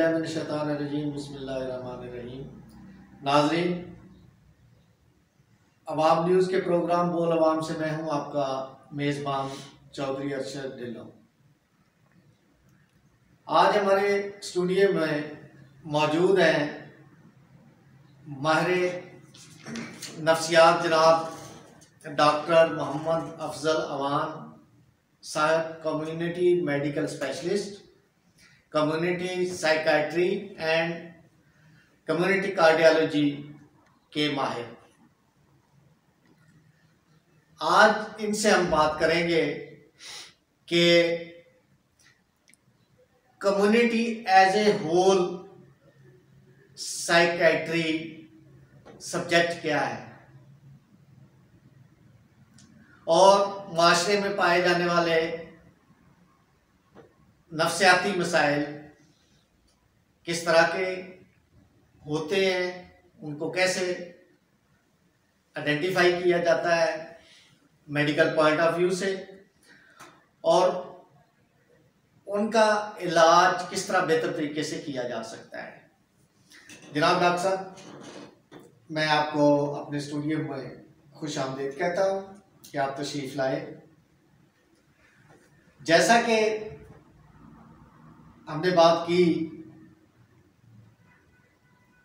औज़ुबिल्लाहिमिनश्शैतानिर्रजीम बिस्मिल्लाहिर्रहमानिर्रहीम। नाज़रीन, अवाम न्यूज़ के प्रोग्राम बोल अवाम से मैं हूं आपका मेज़बान चौधरी अरशद ढिल्लों। आज हमारे स्टूडियो में मौजूद हैं माहिर नफ्सियात जनाब doctor Mohammad Afzal Awan Sahab, community medical specialist, community psychiatry and community cardiology के माहिर। आज इनसे हम बात करेंगे कि community as a whole psychiatry subject क्या है और माशरे में पाए जाने वाले नफ्सियाती मसाइल किस तरह के होते हैं, उनको कैसे आइडेंटिफाई किया जाता है मेडिकल पॉइंट ऑफ व्यू से, और उनका इलाज किस तरह बेहतर तरीके से किया जा सकता है। जनाब डॉक्टर साहब, मैं आपको अपने स्टूडियो में खुश आमदीद कहता हूँ कि आप तशरीफ लाए। जैसा कि हमने बात की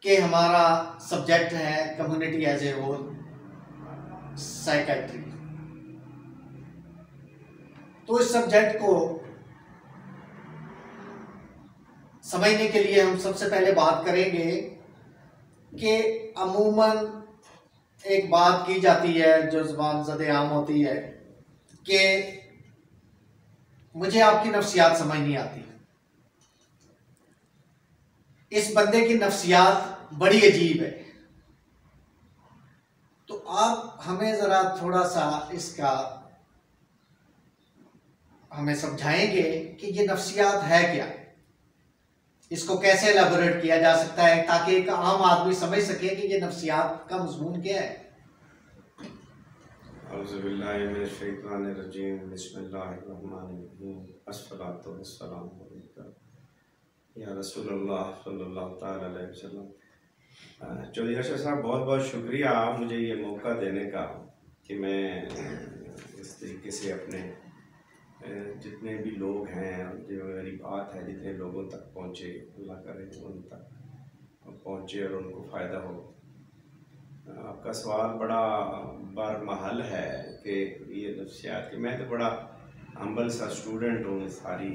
कि हमारा सब्जेक्ट है community as a whole psychiatry, तो इस सब्जेक्ट को समझने के लिए हम सबसे पहले बात करेंगे कि अमूमन एक बात की जाती है जो ज़बान ज़द-ए-आम होती है कि मुझे आपकी नफ्सियात समझ नहीं आती, इस बंदे की नफ्सियात बड़ी अजीब है। तो आप हमें ज़रा थोड़ा सा इसका हमें समझाएंगे कि ये नफ्सियात है क्या, इसको कैसे एलाबोरेट किया जा सकता है ताकि एक आम आदमी समझ सके कि ये नफ्सियात का मज़मून क्या है। औज़ुबिल्लाहिमिनश्शैतानिर्रजीम बिस्मिल्लाहिर्रहमानिर्रहीम अस्सलातु वस्सलामु अलैका या रसूलल्लाह सल्लल्लाहु तआला अलैहि वसल्लम। चौधरी अरशद साहब, बहुत बहुत शुक्रिया मुझे ये मौका देने का कि मैं इस तरीके से अपने जितने भी लोग हैं, जो मेरी बात है जितने लोगों तक पहुँचे, अल्लाह करे उन तक पहुँचे और उनको फ़ायदा हो। आपका सवाल बड़ा बरमहल है कि ये नफ्सियात के, मैं तो बड़ा हम्बल सा स्टूडेंट हूँ सारी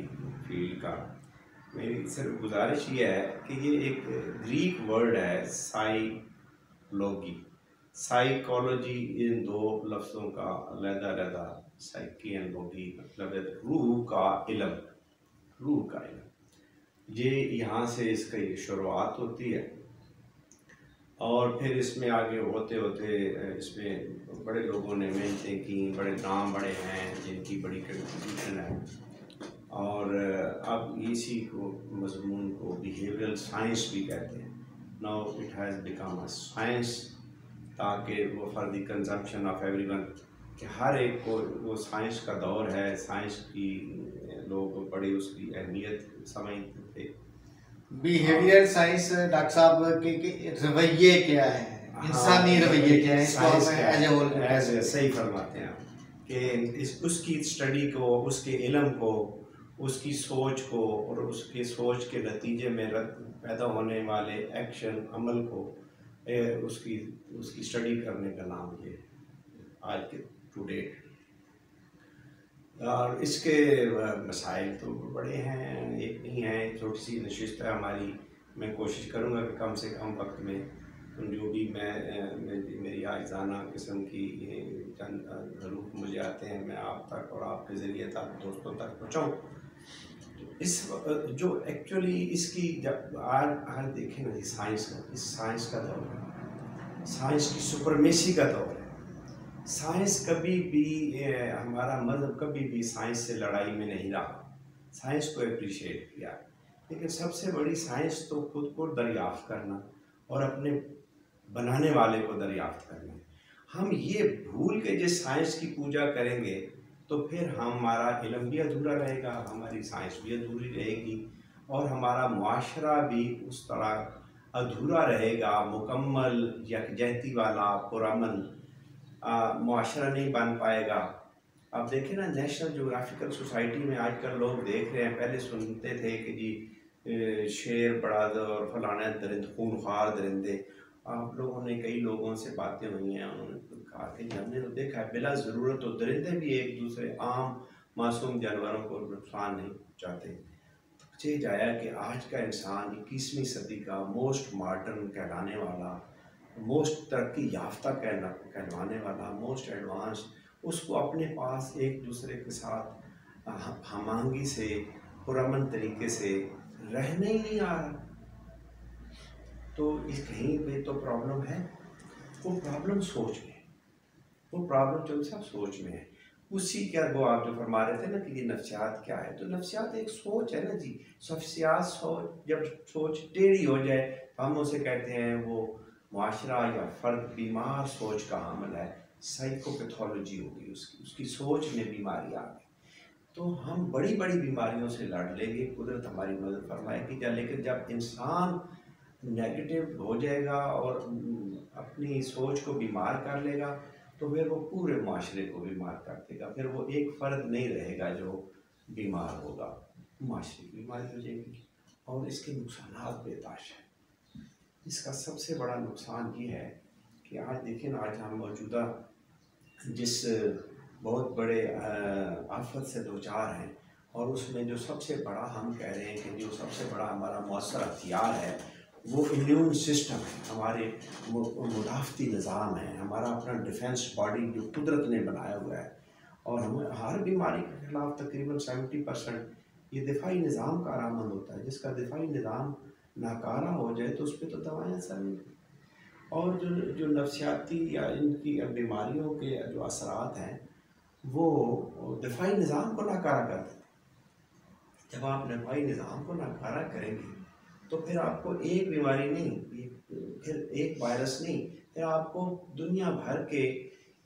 फील्ड का। मेरी सिर्फ गुजारिश ये है कि ये एक ग्रीक वर्ड है साइकोलॉजी, साइकोलॉजी, इन दो लफ्ज़ों का अलग-अलग, साइकी एंड लॉजी मतलब रूह का इल्म, रूह का इल्म। ये यहाँ से इसका ये शुरुआत होती है और फिर इसमें आगे होते होते इसमें बड़े लोगों ने मेहनतें की, बड़े नाम बड़े हैं जिनकी बड़ी कंट्रीब्यूशन है, और अब इसी को मज़मून को बिहेवियरल साइंस भी कहते हैं। Now it has become a science, ताकि वो for the consumption of everyone, कि हर एक को वो साइंस का दौर है, साइंस की लोग बड़ी उसकी अहमियत समझते थे। बिहेवियर साइंस डॉक्टर साहब के रवैये क्या है, इंसानी रवैये क्या है, इसको सही फरमाते हैं आप कि उसकी स्टडी को, उसके इल्म को, उसकी सोच को और उसकी सोच के नतीजे में पैदा होने वाले एक्शन अमल को उसकी स्टडी करने का नाम ये आज के टू डेट। और इसके मसाइल तो बड़े हैं, एक नहीं है, छोटी सी नशिस्त है हमारी। मैं कोशिश करूँगा कि कम से कम वक्त में जो भी मेरी आइज़ाना किस्म की चंद ज़रूर मुझे आते हैं, मैं आप तक और आपके ज़रिए तक दोस्तों तक पहुँचाऊँ। तो इस जो एक्चुअली इसकी जब आज देखें ना, साइंस का दौर है, साइंस की सुपरमेसी का दौर है। साइंस कभी भी हमारा मज़हब कभी भी साइंस से लड़ाई में नहीं रहा, साइंस को अप्रिशिएट किया। लेकिन सबसे बड़ी साइंस तो खुद को दरियाफ्त करना और अपने बनाने वाले को दरियाफ्त करना है। हम ये भूल के जिस साइंस की पूजा करेंगे तो फिर हमारा इल्म भी अधूरा रहेगा, हमारी साइंस भी अधूरी रहेगी, और हमारा मुआशरा भी उस तरह अधूरा रहेगा, मुकम्मल यकजहती वाला पुरअमन मुआशरा नहीं बन पाएगा। अब देखें ना, नेशनल ज्योग्राफिकल सोसाइटी में आजकल लोग देख रहे हैं, पहले सुनते थे कि जी शेर बड़ा और फलाना दरिंद खूनखार दरिंदे। आप लोगों ने, कई लोगों से बातें हुई हैं, उन्होंने तो कहा कि हमने तो देखा है बिला ज़रूरत तो दरिंदे भी एक दूसरे आम मासूम जानवरों को नुकसान नहीं पहुँचाते। चीज आया कि आज का इंसान 21वीं सदी का मोस्ट मॉडर्न कहलाने वाला, मोस्ट तरक्की याफ्ता कहलवाने वाला, मोस्ट एडवांस, उसको अपने पास एक दूसरे के साथ हमआहंगी से, पुरअमन तरीके से रहने ही नहीं आ रहा। तो इस कहीं पे तो प्रॉब्लम है। वो प्रॉब्लम सोच में, वो प्रॉब्लम जो सब सोच में है। उसी क्या वो आप जो फरमा रहे थे ना कि ये नफ्सियात क्या है, तो नफ्सियात एक सोच है ना जी। नफ्सियात सोच, जब सोच टेढ़ी हो जाए तो हम उसे कहते हैं वो मुआशरा या फ़र्द बीमार सोच का हामिल है, साइकोपैथोलॉजी होगी उसकी सोच में बीमारी आ गई। तो हम बड़ी बड़ी बीमारियों से लड़ लेंगे, कुदरत हमारी मदद फरमाएगी। लेकिन जब इंसान नेगेटिव हो जाएगा और अपनी सोच को बीमार कर लेगा, तो फिर वो पूरे माशरे को बीमार कर देगा। फिर वो एक फ़र्द नहीं रहेगा जो बीमार होगा, माशरे की बीमारी हो जाएगी। और इसके नुकसान बेताश हैं। इसका सबसे बड़ा नुकसान ये है कि आज देखें ना, आज हम मौजूदा जिस बहुत बड़े आफत से दो चार हैं, और उसमें जो सबसे बड़ा हम कह रहे हैं कि जो सबसे बड़ा हमारा मौसर हथियार है वो इम्यून सिस्टम है, हमारे मुदाफ़ती निज़ाम है, हमारा अपना डिफेंस बॉडी जो कुदरत ने बनाया हुआ है। और हमें हर बीमारी के ख़िलाफ़ तकरीबन 70% ये दिफाई निज़ाम का अरामन होता है। जिसका दिफाई निज़ाम नाकारा हो जाए तो उस पर तो दवाएँ असर नहीं। और जो नफ्सियाती या इनकी बीमारियों के जो असरात हैं वो दिफाई निज़ाम को नाकारा कर देते हैं। जब आप दिफाई निज़ाम को नाकारा करेंगे तो फिर आपको एक बीमारी नहीं, फिर एक वायरस नहीं, फिर आपको दुनिया भर के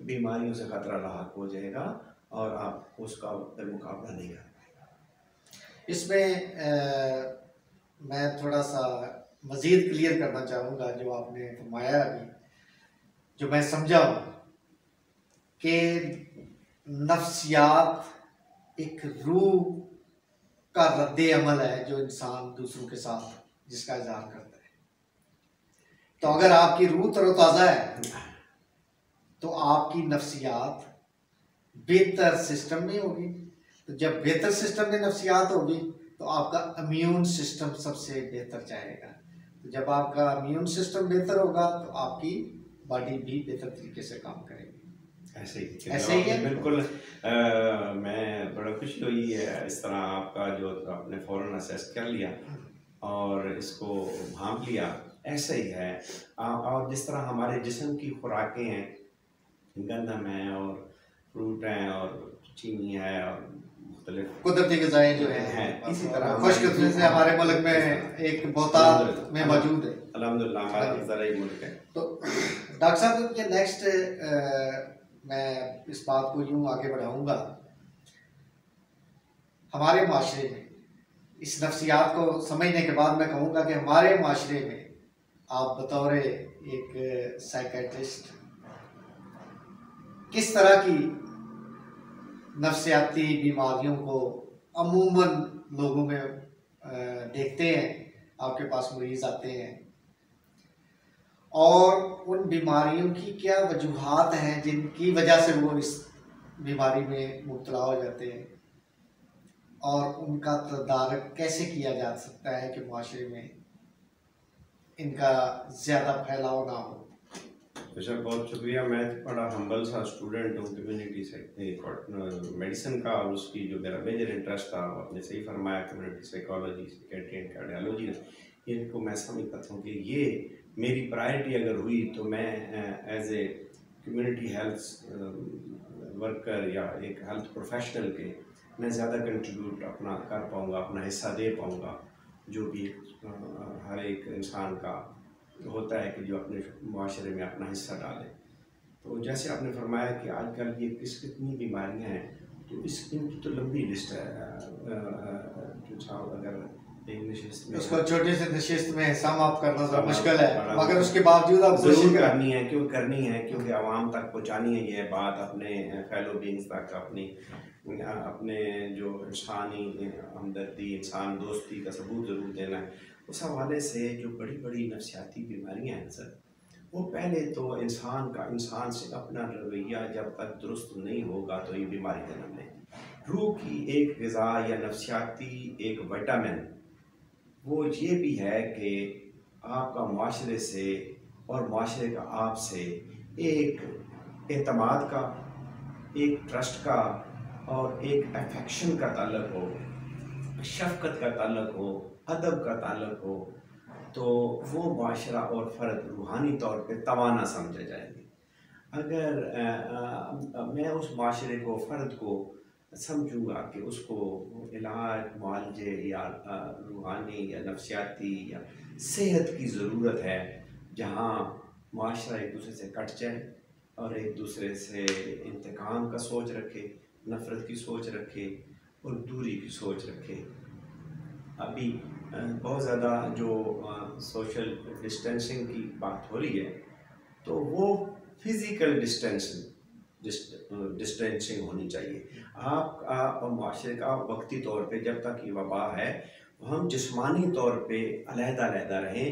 बीमारियों से खतरा लाक हो जाएगा और आप उसका मुकाबला नहीं कर पाएगा। इसमें मैं थोड़ा सा मज़ीद क्लियर करना चाहूँगा जो आपने फरमाया अभी, जो मैं समझा कि नफ्सियात एक रूह का रद्द अमल है जो इंसान दूसरों के साथ जिसका इज़हार करता है। तो अगर आपकी रूह तरोताज़ा है तो आपकी नफ्सियात बेहतर सिस्टम में होगी। तो जब बेहतर सिस्टम में नफ्सियात होगी तो आपका इम्यून सिस्टम सबसे बेहतर जाएगा। तो जब आपका इम्यून सिस्टम बेहतर होगा तो आपकी बॉडी भी बेहतर तरीके से काम करेगी। ऐसे ही है बिल्कुल। मैं बड़ा खुशी हुई है इस तरह आपका जो आपने फ़ौरन असेस कर लिया और इसको भांप लिया। ऐसा ही है। और जिस तरह हमारे जिस्म की खुराकें हैं, गंदम है और फ्रूट हैं और चीनी है और मुख्तलिफ कुदरती ग़िज़ाएँ जो हैं, इसी तरह खुशकिस्मती से हमारे मुल्क में एक बहुतायत में मौजूद है। अल्हम्दुलिल्लाह हमारा ज़राई मुल्क है। तो डॉक्टर साहब के नेक्स्ट मैं इस बात को यूँ आगे बढ़ाऊँगा। हमारे माशरे में इस नफ्सियात को समझने के बाद मैं कहूँगा कि हमारे माशरे में आप बतौर एक साइकेट्रिस्ट किस तरह की नफ्सियाती बीमारियों को अमूमन लोगों में देखते हैं। आपके पास मरीज़ आते हैं और उन बीमारियों की क्या वजूहात हैं जिनकी वजह से वो इस बीमारी में मुब्तला हो जाते हैं और उनका तदारक कैसे किया जा सकता है कि माशरे में इनका ज़्यादा फैलाव ना हो। सर बहुत शुक्रिया। मैं बड़ा हम्बल सा स्टूडेंट हूँ कम्युनिटी से मेडिसिन का, और उसकी जो मेरा मेजर इंटरेस्ट था आपने सही फरमाया, community psychology, psychiatry and cardiology, इनको मैं समझता हूँ कि ये मेरी प्रायोरिटी अगर हुई तो मैं as a community health worker या एक हेल्थ प्रोफेशनल के मैं ज़्यादा कंट्रीब्यूट अपना कर पाऊँगा, अपना हिस्सा दे पाऊँगा, जो भी हर एक इंसान का होता है कि जो अपने माशरे में अपना हिस्सा डाले। तो जैसे आपने फरमाया कि आजकल ये कितनी बीमारियां हैं, तो इनकी तो लंबी लिस्ट है। जो साहब अगर एक नशिस्त में उसको छोटी सी नशिस्त में समाप्त करना तो मुश्किल है, बड़ा मगर उसके बावजूद आप जरूर करनी है, क्यों करनी है, क्योंकि आवाम तक पहुंचानी है ये बात, अपने फेलो बींग्स तक, अपने जो इंसानी हमदर्दी, इंसान दोस्ती का सबूत ज़रूर देना है। उस हवाले से जो बड़ी बड़ी नफसियाती बीमारियाँ हैं सर, वो पहले तो इंसान से अपना रवैया जब तक दुरुस्त नहीं होगा तो ये बीमारी जन्म लेगी। रूह की एक ग़िज़ा या नफसियाती एक विटामिन वो ये भी है कि आपका माशरे से और माशरे का आपसे एक एतमाद का, एक ट्रस्ट का और एक अफेक्शन का ताल्लुक़ हो, शफ़क़त का ताल्लुक़ हो, अदब का ताल्लुक़ हो, तो वो माशरा और फ़र्द रूहानी तौर पे तवाना समझे जाएंगे। अगर मैं उस माशरे को, फ़र्द को समझूंगा कि उसको इलाज, मुआलजे या रूहानी या नफसियाती या सेहत की ज़रूरत है, जहाँ माशरा एक दूसरे से कट जाए और एक दूसरे से इंतकाम का सोच रखे, नफ़रत की सोच रखे और दूरी की सोच रखे। अभी बहुत ज़्यादा जो सोशल डिस्टेंसिंग की बात हो रही है, तो वो फिज़िकल डिस्टेंसिंग होनी चाहिए। आप और माशरे का वक्ती तौर पे जब तक ये वबा है, हम जिस्मानी तौर पे अलहदा रहें,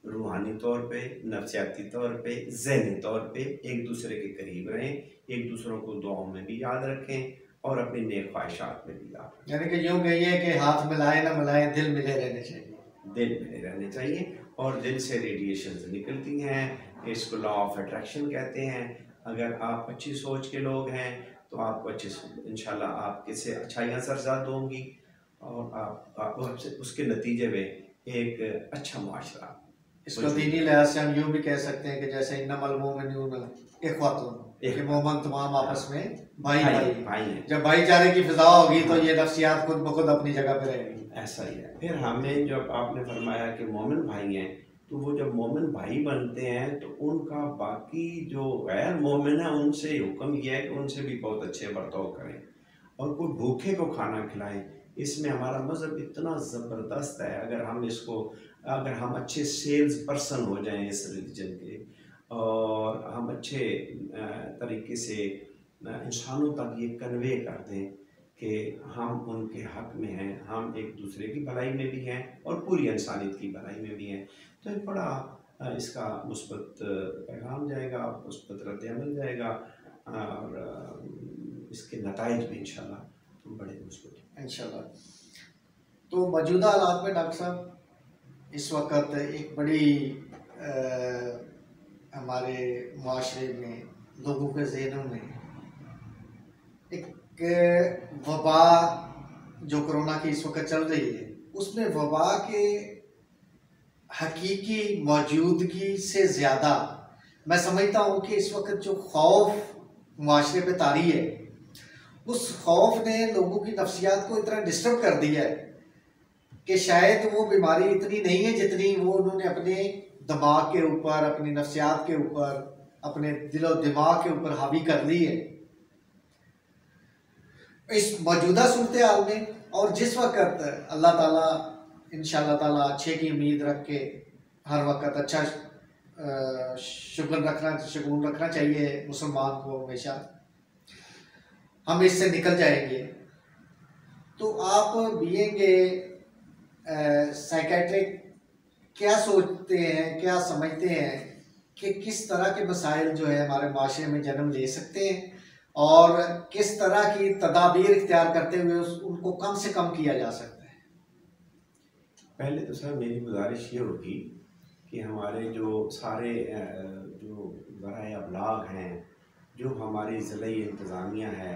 रूहानी तौर पे, नफसियाती तौर पे, ज़हनी तौर पे एक दूसरे के करीब रहें, एक दूसरों को दुआओं में भी याद रखें और अपनी नेक ख्वाहिशात में भी याद रखें। यानी कि यूँ कहिए कि हाथ मिलाए ना मिलाए, दिल मिले रहने चाहिए। दिल मिले रहने चाहिए, और दिल से रेडिएशंस निकलती हैं, इसको लॉ ऑफ अट्रैक्शन कहते हैं। अगर आप अच्छी सोच के लोग हैं तो आपको इंशाल्लाह आपके से अच्छाइयाँ सरज़द होंगी और आप उसके नतीजे में एक अच्छा मुआशरा। इसको दीनी लिहाज से हम यूँ भी कह सकते हैं कि जैसे इन्नमल मोमिनून इख्वतुन, कि मोमिन तमाम आपस में भाई हैं। जब भाईचारे की फिजा होगी तो ये नफ्सियात खुद ब खुद अपनी जगह पे रहेगी। ऐसा ही है। फिर हमें जब आपने फरमाया कि मोमिन भाई हैं, तो वो जब मोमिन भाई बनते हैं तो उनका बाकी जो गैर मोमिन है उनसे हुक्म यह है कि उनसे भी बहुत अच्छे बर्ताव करें और कोई भूखे को खाना खिलाएं। इसमें हमारा मज़हब इतना ज़बरदस्त है। अगर हम अच्छे सेल्स पर्सन हो जाएं इस रिलीजन के, और हम अच्छे तरीके से इंसानों तक ये कन्वे कर दें कि हम उनके हक़ में हैं, हम एक दूसरे की भलाई में भी हैं और पूरी इंसानियत की भलाई में भी हैं, तो एक बड़ा इसका मुस्बत पैगाम जाएगा, मुस्बत रद्द-ए-अमल जाएगा और इसके नताइज भी इंशाल्लाह बड़े मुस्बत इंशाल्लाह। तो मौजूदा हालात में डॉक्टर साहब इस वक्त एक बड़ी हमारे माशरे में, लोगों के ज़हनों में एक वबा जो कोरोना की इस वक्त चल रही है, उसमें वबा के हकीकी मौजूदगी से ज़्यादा मैं समझता हूँ कि इस वक्त जो खौफ माशरे पे तारी है, उस खौफ ने लोगों की नफ्सियात को इतना डिस्टर्ब कर दिया है कि शायद वो बीमारी इतनी नहीं है जितनी वो उन्होंने अपने दिमाग के ऊपर, अपनी नफ्सियात के ऊपर, अपने दिलो दिमाग के ऊपर हावी कर ली है। इस मौजूदा सूरत हाल में और जिस वक्त अल्लाह ताला इंशाअल्लाह ताला अच्छे की उम्मीद रख के हर वक्त अच्छा शगुन रखना चाहिए मुसलमान को हमेशा, हम इससे निकल जाएंगे। तो आप बीएंगे साइकेट्रिक, क्या सोचते हैं, क्या समझते हैं कि किस तरह के मसाइल जो है हमारे माशरे में जन्म ले सकते हैं और किस तरह की तदाबीर इख्तियार करते हुए उनको कम से कम किया जा सकता है? पहले तो सर मेरी गुजारिश ये होगी कि हमारे जो सारे जो ज़राए अबलाग हैं, जो हमारी ज़िले इंतज़ामिया है,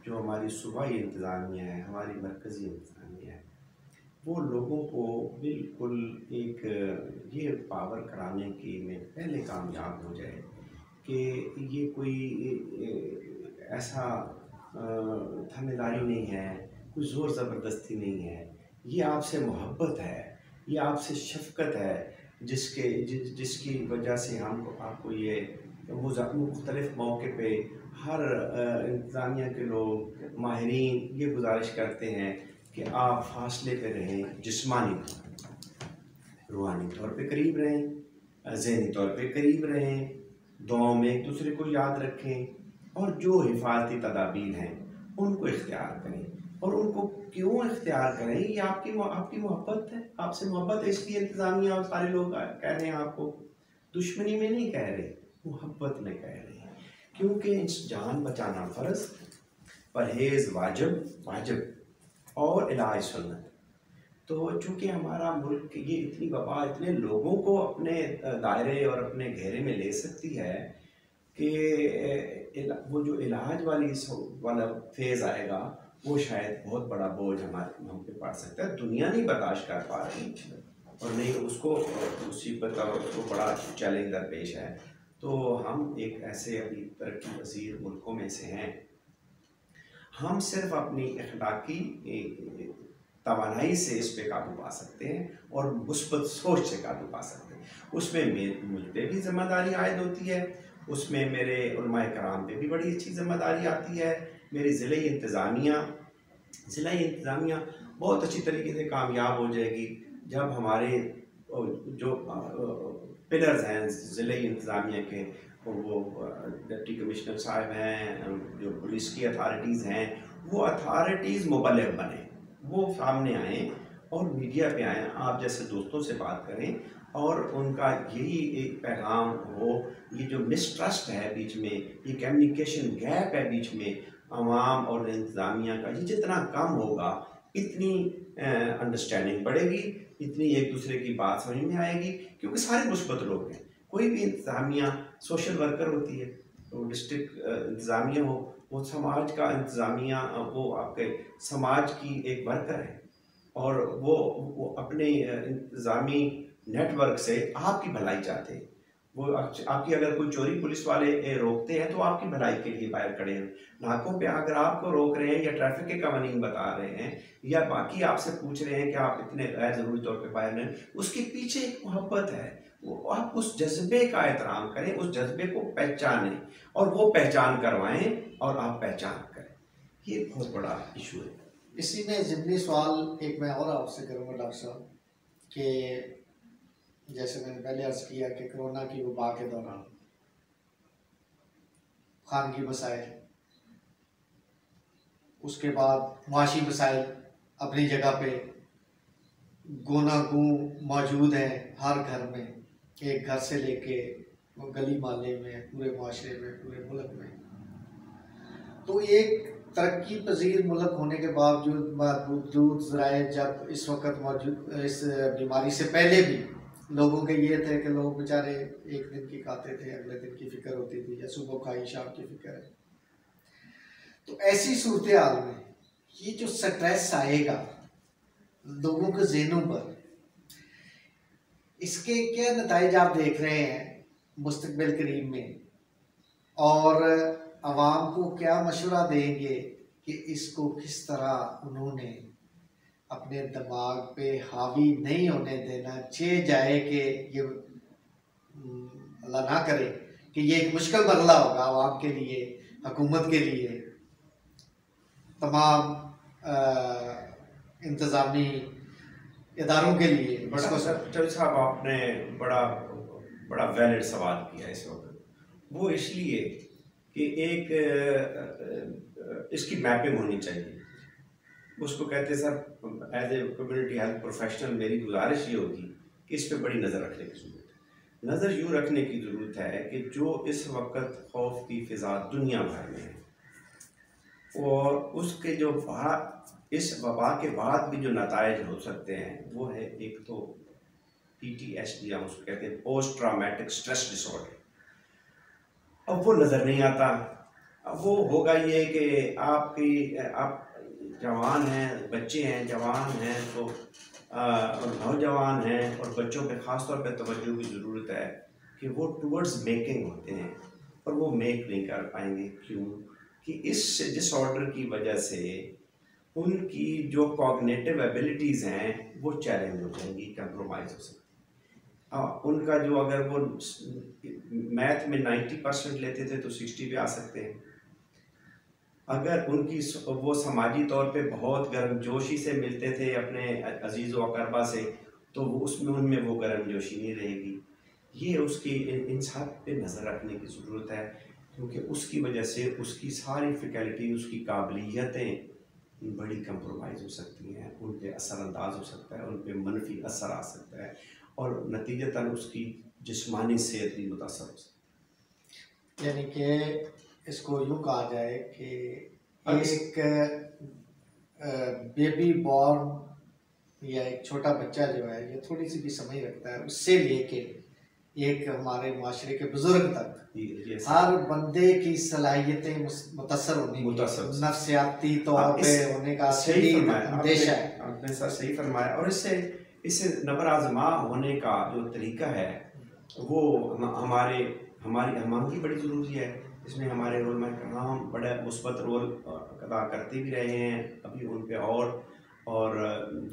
जो हमारी सूबाई इंतज़ामिया है, हमारी मरकज़ी इंतज़ामिया है, वो लोगों को बिल्कुल एक ये पावर कराने की में पहले कामयाब हो जाए कि ये कोई ऐसा थानेदारी नहीं है, कोई ज़ोर ज़बरदस्ती नहीं है, ये आपसे मोहब्बत है, ये आपसे शफ़क़त है, जिसकी वजह से आपको ये मुख्तलिफ़ मौके पे हर इंतज़ामिया के लोग, माहिरीन ये गुजारिश करते हैं कि आप फासले पे रहें जिस्मानी, रूहानी तौर पे करीब रहें, ज़हनी तौर पे करीब रहें, दुआओं में एक दूसरे को याद रखें और जो हिफाजती तदाबीर हैं उनको इख्तियार करें। और उनको क्यों इख्तियार करें? ये आपकी मोहब्बत है, आपसे मोहब्बत है, इसलिए इंतज़ामिया और सारे लोग कह रहे हैं आपको। दुश्मनी में नहीं कह रहे, मोहब्बत में कह रहे हैं, क्योंकि जान बचाना फ़र्ज़, परहेज़ वाजिब और इलाज सुन्नत। तो चूँकि हमारा मुल्क ये इतनी वबा इतने लोगों को अपने दायरे और अपने घेरे में ले सकती है कि वो जो इलाज वाला फेज़ आएगा वो शायद बहुत बड़ा बोझ हम पे पड़ सकता है। दुनिया नहीं बर्दाश्त कर पा रही और नहीं उसको मुसीबत और उसको बड़ा चैलेंज दरपेश है। तो हम एक ऐसे अभी तरक्की पसीर मुल्कों में से हैं, हम सिर्फ अपनी अखलाकी तवानाई से इस पे काबू पा सकते हैं और मुस्बत सोच से काबू पा सकते हैं। उसमें मुझ पर भी ज़िम्मेदारी आयद होती है, उसमें मेरे उलमाए कराम पे भी बड़ी अच्छी ज़िम्मेदारी आती है। मेरी ज़िले इंतज़ामिया बहुत अच्छी तरीके से कामयाब हो जाएगी जब हमारे जो पिलर्स हैं ज़िले इंतज़ामिया के, वो डिप्टी कमिश्नर साहब हैं, जो पुलिस की अथॉरिटीज़ हैं, वो अथॉरिटीज़ मुबल्लिग बने, वो सामने आएँ और मीडिया पे आएँ, आप जैसे दोस्तों से बात करें और उनका यही एक पैगाम हो। ये जो मिसट्रस्ट है बीच में, ये कम्युनिकेशन गैप है बीच में अवाम और इंतज़ामिया का, ये जितना कम होगा इतनी अंडरस्टैंडिंग बढ़ेगी, इतनी एक दूसरे की बात समझ में आएगी। क्योंकि सारे मुस्बत लोग हैं, कोई भी इंतज़ामिया सोशल वर्कर होती है, तो डिस्ट्रिक्ट इंतज़ामिया हो, वो समाज का इंतज़ामिया, वो आपके समाज की एक वर्कर है और वो अपने इंतज़ामी नेटवर्क से आपकी भलाई चाहते हैं। वो आपकी अगर कोई चोरी पुलिस वाले रोकते हैं तो आपकी भलाई के लिए बाहर खड़े हैं। नाकों पे अगर आपको रोक रहे हैं या ट्रैफिक के कवानीन बता रहे हैं या बाकी आपसे पूछ रहे हैं कि आप इतने गैर ज़रूरी तौर पे बाहर नहीं, उसके पीछे एक मोहब्बत है। वो आप उस जज्बे का एहतराम करें, उस जज्बे को पहचानें और वो पहचान करवाएं और आप पहचान करें। ये बहुत बड़ा इशू है। इसी में ज़िमनी सवाल एक मैं और आपसे करूँगा डॉक्टर साहब, कि जैसे मैंने पहले अर्ज़ किया कि कोरोना की वबा के दौरान खानगी मसाइल, उसके बाद माशी मसाइल अपनी जगह पे गोनागूं मौजूद हैं हर घर में, एक घर से लेके गली मोहल्ले में, पूरे माशरे में, पूरे मुल्क में। तो एक तरक्की पजीर मुल्क होने के बावजूद ज़राए जब इस वक्त मौजूद इस बीमारी से पहले भी लोगों के ये थे कि लोग बेचारे एक दिन की खाते थे, अगले दिन की फिक्र होती थी, या सुबह खाई शाम की फिक्र है। तो ऐसी सूरत हाल में ये जो स्ट्रेस आएगा लोगों के ज़हनों पर, इसके क्या नताइज आप देख रहे हैं मुस्तकबिल करीब में, और आवाम को क्या मशवरा देंगे कि इसको किस तरह उन्होंने अपने दिमाग पे हावी नहीं होने देना जाए कि ये अल्लाह ना करे कि ये एक मुश्किल मरला होगा आवाम के लिए, हुकूमत के लिए, तमाम इंतज़ामी इदारों के लिए। बड़ा सर साहब आपने बड़ा वैलिड सवाल किया इस वक्त। वो इसलिए कि एक इसकी मैपिंग होनी चाहिए। उसको कहते हैं sir, as a community health professional मेरी गुजारिश ये होगी कि इस पर बड़ी नज़र रखने की ज़रूरत है। नज़र यूँ रखने की ज़रूरत है कि जो इस वक्त खौफ की फ़िज़ा दुनिया भर में है और उसके जो इस वबा के बाद भी जो नताइज हो सकते हैं वो है, एक तो PTSD, हम उसको कहते हैं पोस्ट ट्रामेटिक स्ट्रेस डिसऑर्डर। अब वो नज़र नहीं आता। अब वो होगा ये कि आप जवान हैं, बच्चे हैं, जवान हैं, तो नौजवान हैं और बच्चों पे ख़ास तौर पे तवज्जो की ज़रूरत है कि वो टूवर्ड्स मेकिंग होते हैं और वो मेक नहीं कर पाएंगे। क्यों? कि इस डिसऑर्डर की वजह से उनकी जो कॉग्निटिव एबिलिटीज़ हैं वो चैलेंज हो जाएंगी, कंप्रोमाइज़ हो सकती है। उनका जो अगर वो मैथ में 90% लेते थे तो 60 पे आ सकते हैं। अगर उनकी वो समाजी तौर पे बहुत गर्मजोशी से मिलते थे अपने अजीज़ व अकरबा से, तो वो उसमें उनमें वो गर्मजोशी नहीं रहेगी। ये उसकी इन सब पे नज़र रखने की ज़रूरत है, क्योंकि उसकी वजह से उसकी सारी फैकल्टी, उसकी काबिलियतें बड़ी कंप्रोमाइज़ हो सकती हैं, उन पे असरअंदाज हो सकता है, उन पे मनफी असर आ सकता है और नतीजतन उसकी जिस्मानी सेहत भी मुतासर हो सकती है। यानी कि इसको यूँ कहा जाए कि एक बेबी बॉर्न या एक छोटा बच्चा जो है ये थोड़ी सी भी समझ रखता है, उससे लेके एक हमारे माशरे के बुजुर्ग तक हर बंदे की सलाहियतें मुतासर होने की, नफ्सियाती तौर पे होने का शदीद अंदेशा है। आपने सर सही फरमाया। और इससे नबर आजमा होने का जो तरीका है वो हमारी बड़ी ज़रूरी है। इसमें हमारे उलमा कराम बड़ा मुस्बत रोल अदा करते भी रहे हैं अभी उन पे। और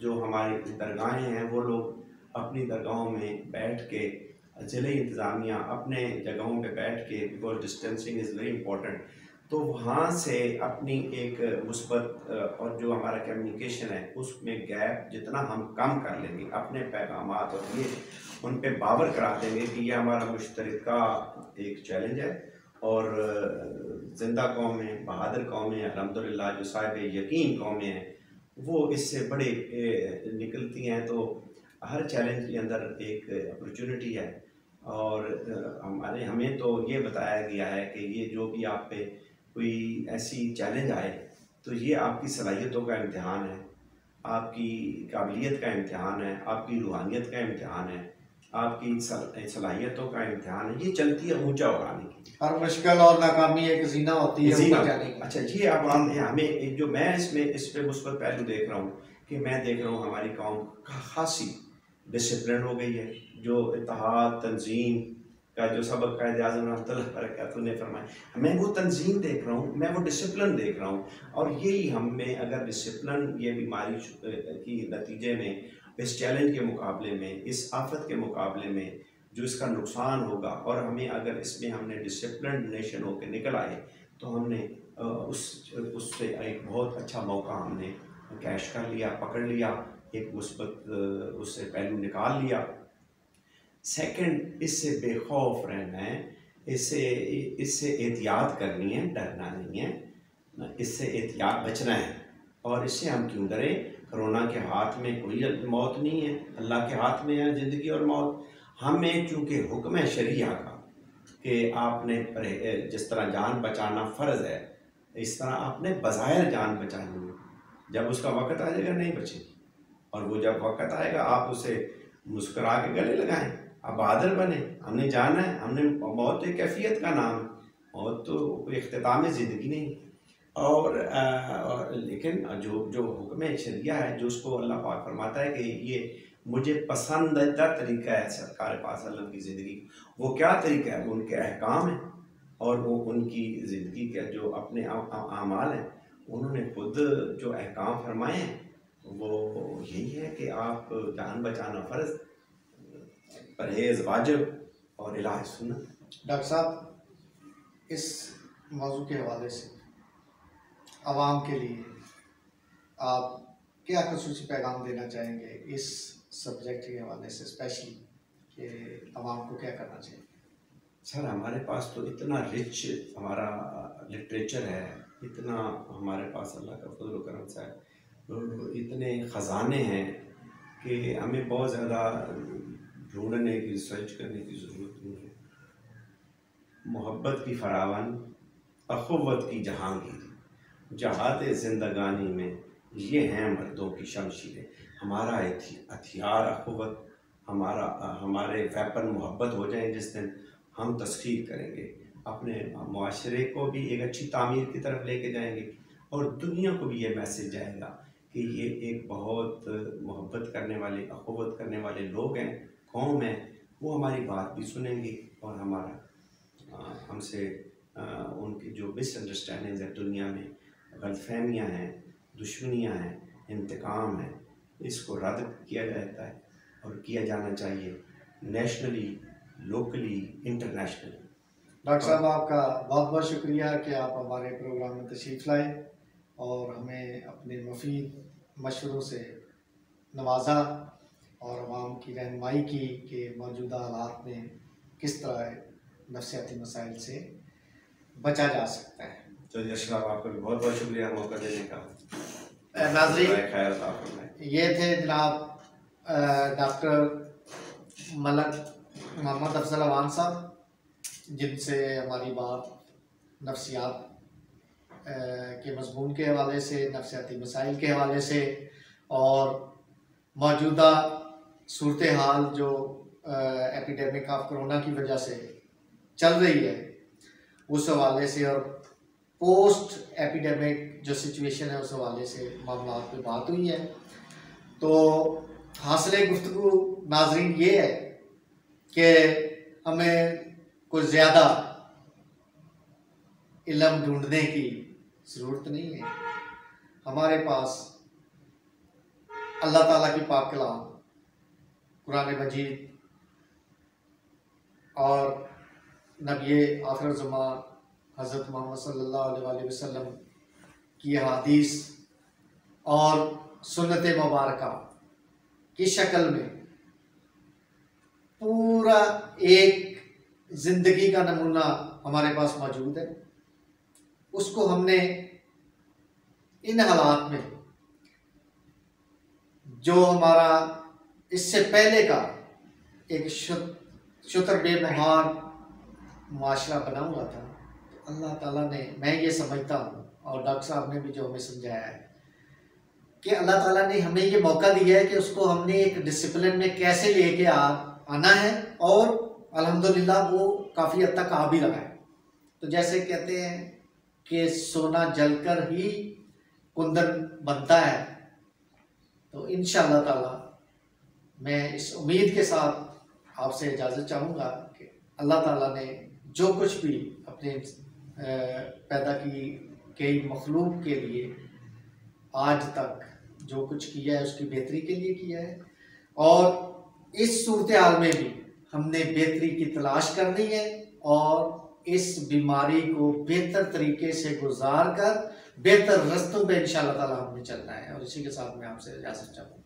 जो हमारी दरगाहें हैं वो लोग अपनी दरगाहों में बैठ के, ज़िले इंतज़ामिया अपने जगहों पे बैठ के, because distancing is very important, तो वहाँ से अपनी एक मुस्बत और जो हमारा कम्युनिकेशन है उसमें गैप जितना हम कम कर लेंगे, अपने पैगामात और ये उन पे बावर करा देंगे कि ये हमारा मुश्तरका एक चैलेंज है। और ज़िंदा कौमें, बहादुर कौमें, अल्हम्दुलिल्लाह जो साहिब यकीन कौमें हैं वो इससे बड़े निकलती हैं। तो हर चैलेंज के अंदर एक अपॉर्चुनिटी है। और हमें तो ये बताया गया है कि ये जो भी आप पे कोई ऐसी चैलेंज आए तो ये आपकी सलाहियतों का इम्तिहान है, आपकी काबिलियत का इम्तिहान है, आपकी रूहानियत का इम्तिहान है, आपकी सलाहियतों का इम्तिहान है। ये चलती है ऊंचा उड़ाने की। हर मुश्किल और नाकामी एक ज़ीना होती है ऊपर जाने की। अच्छा जी, अब हमें जो मैं इस पे मुस्बत पहलू देख रहा हूँ कि मैं देख रहा हूँ हमारी कौम खासी डिसिप्लिन हो गई है। जो इत्तेहाद तंजीम का जो सबक कायद आज़म रहमतुल्लाह ने फरमाया, मैं वो तंजीम देख रहा हूँ, मैं वो डिसिप्लिन देख रहा हूँ। और यही हम में अगर डिसिप्लिन ये बीमारी की नतीजे में, इस चैलेंज के मुकाबले में, इस आफत के मुकाबले में जो इसका नुकसान होगा, और हमें अगर इसमें हमने डिसिप्लिन नेशन होकर निकल आए तो हमने उससे एक बहुत अच्छा मौका हमने कैश कर लिया, पकड़ लिया, एक मुस्बत उससे पहलू निकाल लिया। सेकंड, इससे बेखौफ रहना है, इससे एहतियात करनी है, डरना नहीं है, इससे एहतियात बचना है। और इससे हम क्यों डरें? कोरोना के हाथ में कोई मौत नहीं है, अल्लाह के हाथ में है ज़िंदगी और मौत। हमें चूँकि हुक्म है शरिया का कि आपने जिस तरह जान बचाना फ़र्ज़ है, इस तरह आपने बज़ाहिर जान बचानी है। जब उसका वक़्त आ जाएगा नहीं बचेगी, और वो जब वक़्त आएगा आप उसे मुस्कुरा के गले लगाएं, आप बहादुर बने। हमने जाना है, हमने मौत एक कैफियत का नाम है, मौत तो कोई इख्तिताम ज़िंदगी नहीं। और लेकिन जो हुक्म शरिया है, जो उसको अल्लाह पाक फरमाता है कि ये मुझे पसंदीदा तरीका है सरकार पास सल्लम की ज़िंदगी, वो क्या तरीका है? वो उनके अहकाम है और वो उनकी ज़िंदगी के जो अपने आमाल हैं, उन्होंने खुद जो अहकाम फरमाए हैं वो यही है कि आप जान बचाना फ़र्ज़, परहेज़ वाजिब और इलाज सुन्नत। डॉक्टर साहब, इस मौजू के हवाले से आवाम के लिए आप क्या ख़ुसूसी पैगाम देना चाहेंगे इस सब्जेक्ट के हवाले से, स्पेशली कि आवाम को क्या करना चाहिए? सर, हमारे पास तो इतना रिच हमारा लिटरेचर है, इतना हमारे पास अल्लाह का फज़ल व करम से इतने ख़जाने हैं कि हमें बहुत ज़्यादा ढूंढने की, रिसर्च करने की ज़रूरत नहीं है। मोहब्बत की फरावन, अख़ुव्वत की जहांगीर, जहाद ज़िंदगानी में ये हैं मर्दों की शमशीरें। हमारा हथियार अख़ुव्वत, हमारे वेपन मोहब्बत हो जाए जिस दिन, हम तस्खीर करेंगे, अपने मुआशरे को भी एक अच्छी तामीर की तरफ लेके जाएंगे और दुनिया को भी ये मैसेज जाएगा कि ये एक बहुत मोहब्बत करने वाले, अख़ुव्वत करने वाले लोग हैं, कौम है। वो हमारी बात भी सुनेंगे और हमसे उनकी जो मिसअंडरस्टैंडिंग्स है दुनिया में, गलतफहमियाँ हैं, दुश्मनियाँ हैं, इंतकाम है, इसको रद्द किया जाता है और किया जाना चाहिए, नेशनली, लोकली, इंटरनेशनली। डॉक्टर साहब, आपका बहुत बहुत शुक्रिया कि आप हमारे प्रोग्राम में तशरीफ़ लाए और हमें अपने मुफीद मशवरों से नवाजा और आवाम की रहनुमाई की कि मौजूदा हालात में किस तरह नफसियाती मसाइल से बचा जा सकता है। चौधरी अशरफ साहब, आपका भी बहुत बहुत शुक्रिया मौका देने का। नाज़रीन, ये थे जनाब डॉक्टर मलक मोहम्मद अफजल अवान साहब, जिनसे हमारी बात नफ्सियात के मज़मून के हवाले से, नफ्सियाती मसाइल के हवाले से और मौजूदा सूरत हाल जो एपिडेमिक ऑफ कोरोना की वजह से चल रही है उस हवाले से और पोस्ट एपिडेमिक जो सिचुएशन है उस हवाले से मामला पे बात हुई है। तो हासिल गुफ्तगू नाजरीन ये है कि हमें कोई ज़्यादा इल्म ढूंढने की ज़रूरत नहीं है। हमारे पास अल्लाह ताला की पाक कलाम कुरान मजीद और नबी आखिर ज़मान हज़रत मोहम्मद सल्लल्लाहु अलैहि वसल्लम की हदीस और सुन्नत मुबारका की शक्ल में पूरा एक ज़िंदगी का नमूना हमारे पास मौजूद है। उसको हमने इन हालात में जो हमारा इससे पहले का एक शुतर बेमुहार मुआशरा बना हुआ था, अल्लाह ताला ने, मैं ये समझता हूँ और डॉक्टर साहब ने भी जो हमें समझाया है कि अल्लाह ताला ने हमें ये मौका दिया है कि उसको हमने एक डिसिप्लिन में कैसे लेके आना है और अल्हम्दुलिल्लाह वो काफ़ी हद तक आ भी रहा है। तो जैसे कहते हैं कि सोना जलकर ही कुंदन बनता है, तो इंशाअल्लाह ताला मैं इस उम्मीद के साथ आपसे इजाज़त चाहूँगा कि अल्लाह ताला ने जो कुछ भी अपने पैदा की कई मखलूक के लिए आज तक जो कुछ किया है उसकी बेहतरी के लिए किया है और इस सूरत हाल में भी हमने बेहतरी की तलाश करनी है और इस बीमारी को बेहतर तरीके से गुजार कर बेहतर रस्तों पे इंशाअल्लाह ताला हमने चलना है। और इसी के साथ मैं आपसे इजाज़त चाहूँगा।